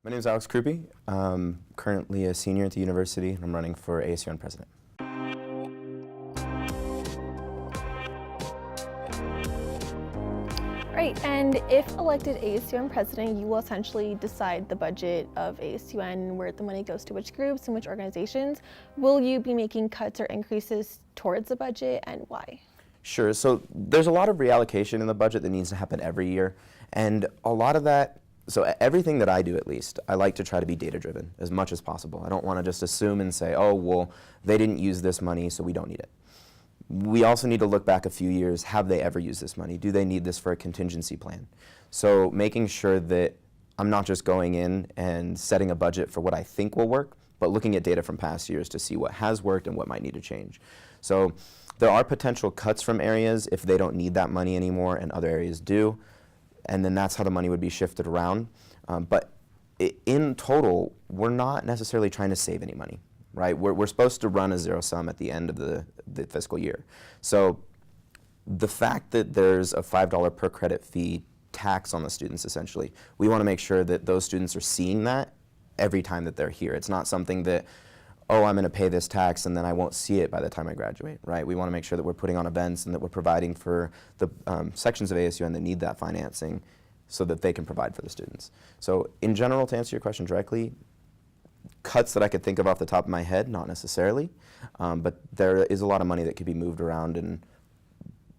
My name is Alex Crupi. I'm currently a senior at the university, and I'm running for ASUN president. Right, and if elected ASUN president, you will essentially decide the budget of ASUN, where the money goes to which groups and which organizations. Will you be making cuts or increases towards the budget, and why? Sure, so there's a lot of reallocation in the budget that needs to happen every year, and a lot of that, so everything that I do at least, I like to try to be data-driven as much as possible. I don't want to just assume and say, oh, well, they didn't use this money, so we don't need it. We also need to look back a few years. Have they ever used this money? Do they need this for a contingency plan? So making sure that I'm not just going in and setting a budget for what I think will work, but looking at data from past years to see what has worked and what might need to change. So there are potential cuts from areas if they don't need that money anymore and other areas do, and then that's how the money would be shifted around. But in total, we're not necessarily trying to save any money. Right? We're supposed to run a zero sum at the end of the fiscal year. So the fact that there's a $5 per credit fee tax on the students, essentially, we want to make sure that those students are seeing that every time that they're here. It's not something that, oh, I'm going to pay this tax and then I won't see it by the time I graduate. Right? We want to make sure that we're putting on events and that we're providing for the sections of ASUN that need that financing so that they can provide for the students. So in general, to answer your question directly, cuts that I could think of off the top of my head, not necessarily, but there is a lot of money that could be moved around and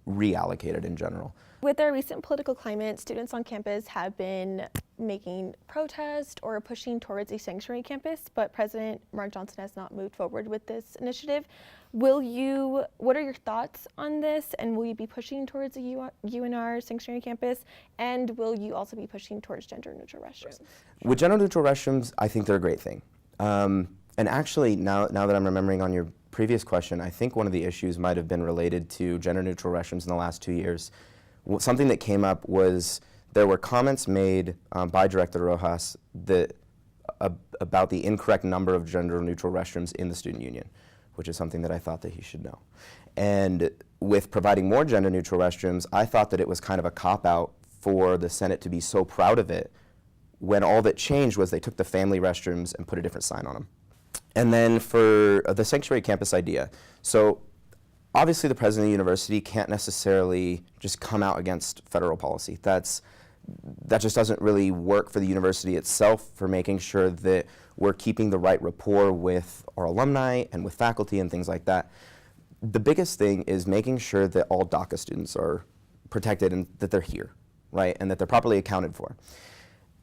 reallocated in general. With our recent political climate, students on campus have been making protests or pushing towards a sanctuary campus, but President Mark Johnson has not moved forward with this initiative. What are your thoughts on this, and will you be pushing towards a UNR sanctuary campus, and will you also be pushing towards gender-neutral restrooms? With gender-neutral restrooms, I think they're a great thing. And actually, now that I'm remembering on your previous question, I think one of the issues might have been related to gender-neutral restrooms in the last 2 years. Something that came up was there were comments made by Director Rojas that, about the incorrect number of gender-neutral restrooms in the student union, which is something that I thought that he should know. And with providing more gender-neutral restrooms, I thought that it was kind of a cop-out for the Senate to be so proud of it, when all that changed was they took the family restrooms and put a different sign on them. And then for the sanctuary campus idea, so obviously the president of the university can't necessarily just come out against federal policy. That just doesn't really work for the university itself, for making sure that we're keeping the right rapport with our alumni and with faculty and things like that. The biggest thing is making sure that all DACA students are protected and that they're here, right, and that they're properly accounted for.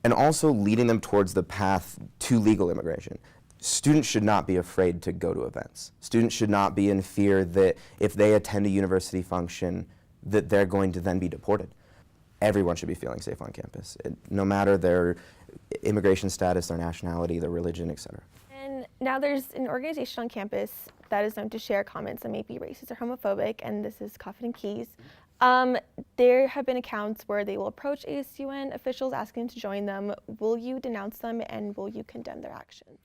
And also leading them towards the path to legal immigration. Students should not be afraid to go to events. Students should not be in fear that if they attend a university function, that they're going to then be deported. Everyone should be feeling safe on campus, no matter their immigration status, their nationality, their religion, etc. And now there's an organization on campus that is known to share comments that may be racist or homophobic, and this is Coffin and Keys. There have been accounts where they will approach ASUN officials asking to join them. Will you denounce them, and will you condemn their actions?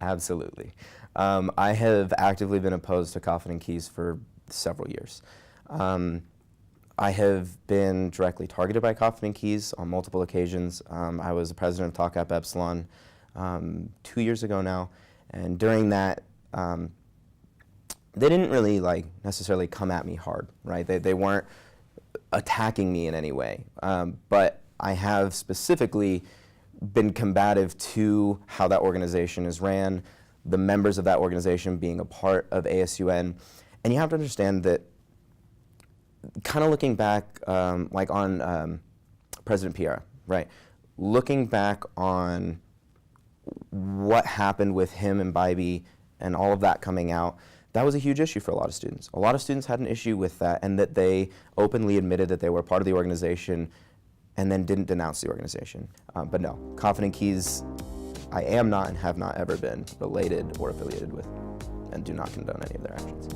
Absolutely. I have actively been opposed to Coffin and Keys for several years. I have been directly targeted by Coffin and Keys on multiple occasions. I was the president of Tau Kappa Epsilon 2 years ago now, and during that, they didn't really necessarily come at me hard, right? They weren't attacking me in any way, but I have specifically been combative to how that organization is ran, the members of that organization being a part of ASUN, and you have to understand that, kind of looking back, on President Piera, right? Looking back on what happened with him and Bybee and all of that coming out, that was a huge issue for a lot of students. A lot of students had an issue with that, and that they openly admitted that they were part of the organization and then didn't denounce the organization. But no, Coffin and Keys, I am not and have not ever been related or affiliated with, and do not condone any of their actions.